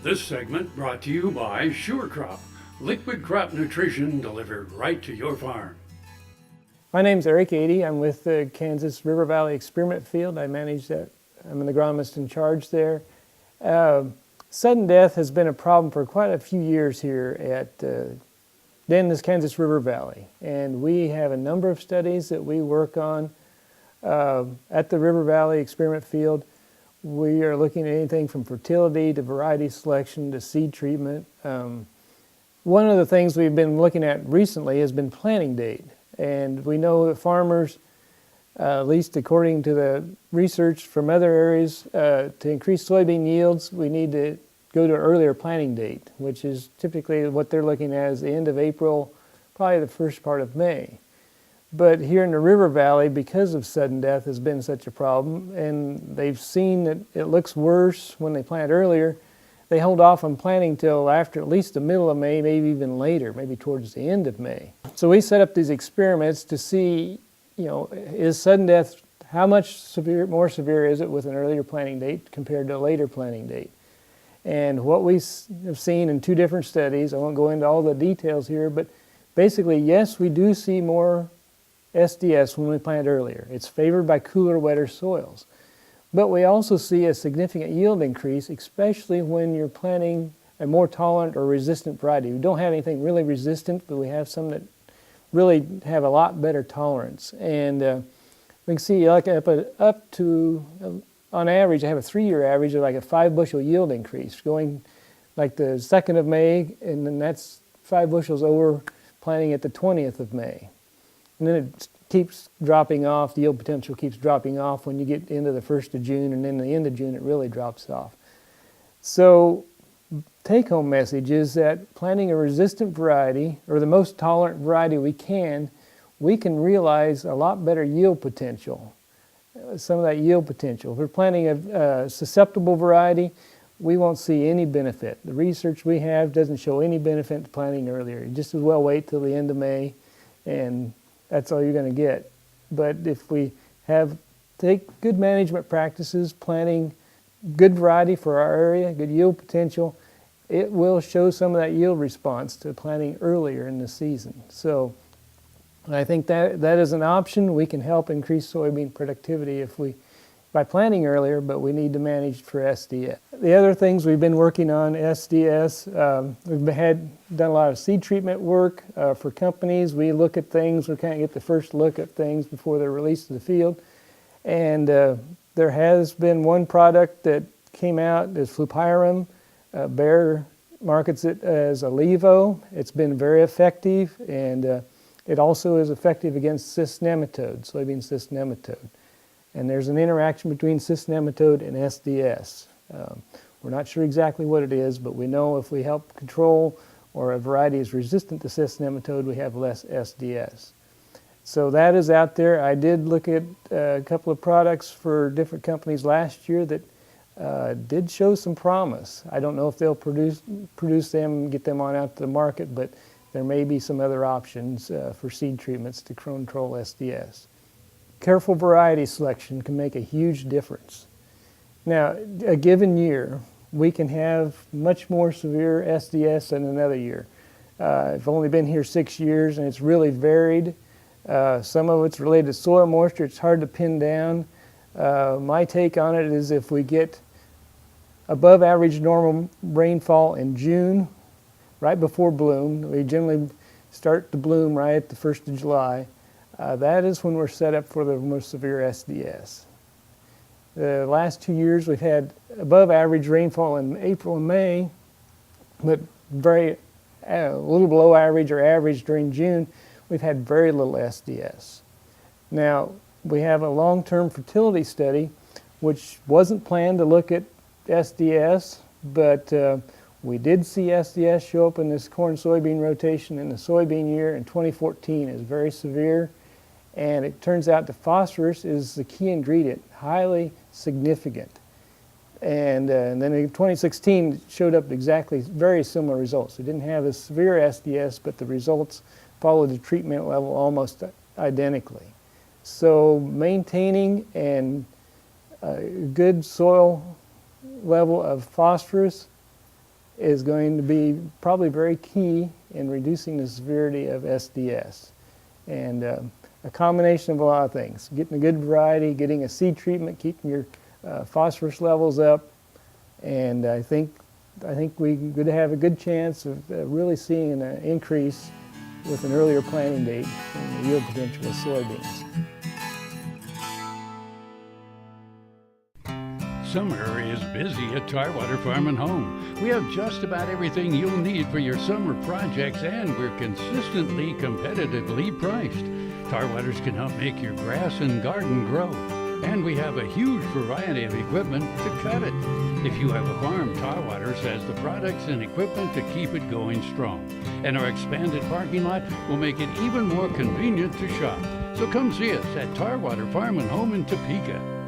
This segment brought to you by SureCrop, liquid crop nutrition delivered right to your farm. My name's Eric Adee. I'm with the Kansas River Valley Experiment Field. I manage that. I'm an agronomist in charge there. Sudden death has been a problem for quite a few years here at Dennis, Kansas River Valley. And we have a number of studies that we work on at the River Valley Experiment Field. We are looking at anything from fertility to variety selection to seed treatment. One of the things we've been looking at recently has been planting date. And we know that farmers, at least according to the research from other areas, to increase soybean yields, we need to go to an earlier planting date, which is typically what they're looking at is the end of April, probably the first part of May. But here in the River Valley, because of sudden death has been such a problem, and they've seen that it looks worse when they plant earlier, they hold off on planting till after at least the middle of May, maybe even later, maybe towards the end of May. So we set up these experiments to see, is sudden death, how much more severe is it with an earlier planting date compared to a later planting date? And what we have seen in two different studies, I won't go into all the details here, but basically, yes, we do see more SDS when we plant earlier. It's favored by cooler, wetter soils. But we also see a significant yield increase, especially when you're planting a more tolerant or resistant variety. We don't have anything really resistant, but we have some that really have a lot better tolerance. And we can see like up to, on average, I have a 3-year average of like a 5 bushel yield increase, going like the 2nd of May, and then that's 5 bushels over planting at the 20th of May. And then it keeps dropping off, the yield potential keeps dropping off when you get into the 1st of June, and then the end of June it really drops off. So take-home message is that planting a resistant variety, or the most tolerant variety we can realize a lot better yield potential, some of that yield potential. If we're planting a susceptible variety, we won't see any benefit. The research we have doesn't show any benefit to planting earlier. You just as well wait till the end of May, and that's all you're going to get. But if we take good management practices, planting good variety for our area, good yield potential, it will show some of that yield response to planting earlier in the season. So I think that is an option. We can help increase soybean productivity by planting earlier, but we need to manage for SDS. The other things we've been working on, SDS, we've done a lot of seed treatment work for companies. We look at things, we kind of get the first look at things before they're released to the field. And there has been one product that came out, is Flupyrum. Bayer markets it as a Levo. It's been very effective, and it also is effective against cyst nematode, soybean cyst nematode. And there's an interaction between cyst nematode and SDS. We're not sure exactly what it is, but we know if we help control or a variety is resistant to cyst nematode, we have less SDS. So that is out there. I did look at a couple of products for different companies last year that did show some promise. I don't know if they'll produce them and get them on out to the market, but there may be some other options for seed treatments to control SDS. Careful variety selection can make a huge difference. Now, a given year, we can have much more severe SDS than another year. I've only been here 6 years, and it's really varied. Some of it's related to soil moisture. It's hard to pin down. My take on it is if we get above average normal rainfall in June, right before bloom, we generally start to bloom right at the 1st of July, that is when we're set up for the most severe SDS. The last 2 years we've had above average rainfall in April and May, but a little below average or average during June. We've had very little SDS. Now, we have a long-term fertility study which wasn't planned to look at SDS, but we did see SDS show up in this corn-soybean rotation in the soybean year in 2014. It was very severe. And it turns out the phosphorus is the key ingredient, highly significant. And then in 2016, it showed up exactly very similar results. We didn't have a severe SDS, but the results followed the treatment level almost identically. So maintaining a good soil level of phosphorus is going to be probably very key in reducing the severity of SDS. And a combination of a lot of things, getting a good variety, getting a seed treatment, keeping your phosphorus levels up, and I think we're going to have a good chance of really seeing an increase with an earlier planting date in the yield potential of soybeans. Summer is busy at Tarwater Farm and Home. We have just about everything you'll need for your summer projects, and we're consistently competitively priced. Tarwaters can help make your grass and garden grow, and we have a huge variety of equipment to cut it. If you have a farm, Tarwaters has the products and equipment to keep it going strong. And our expanded parking lot will make it even more convenient to shop. So come see us at Tarwater Farm and Home in Topeka.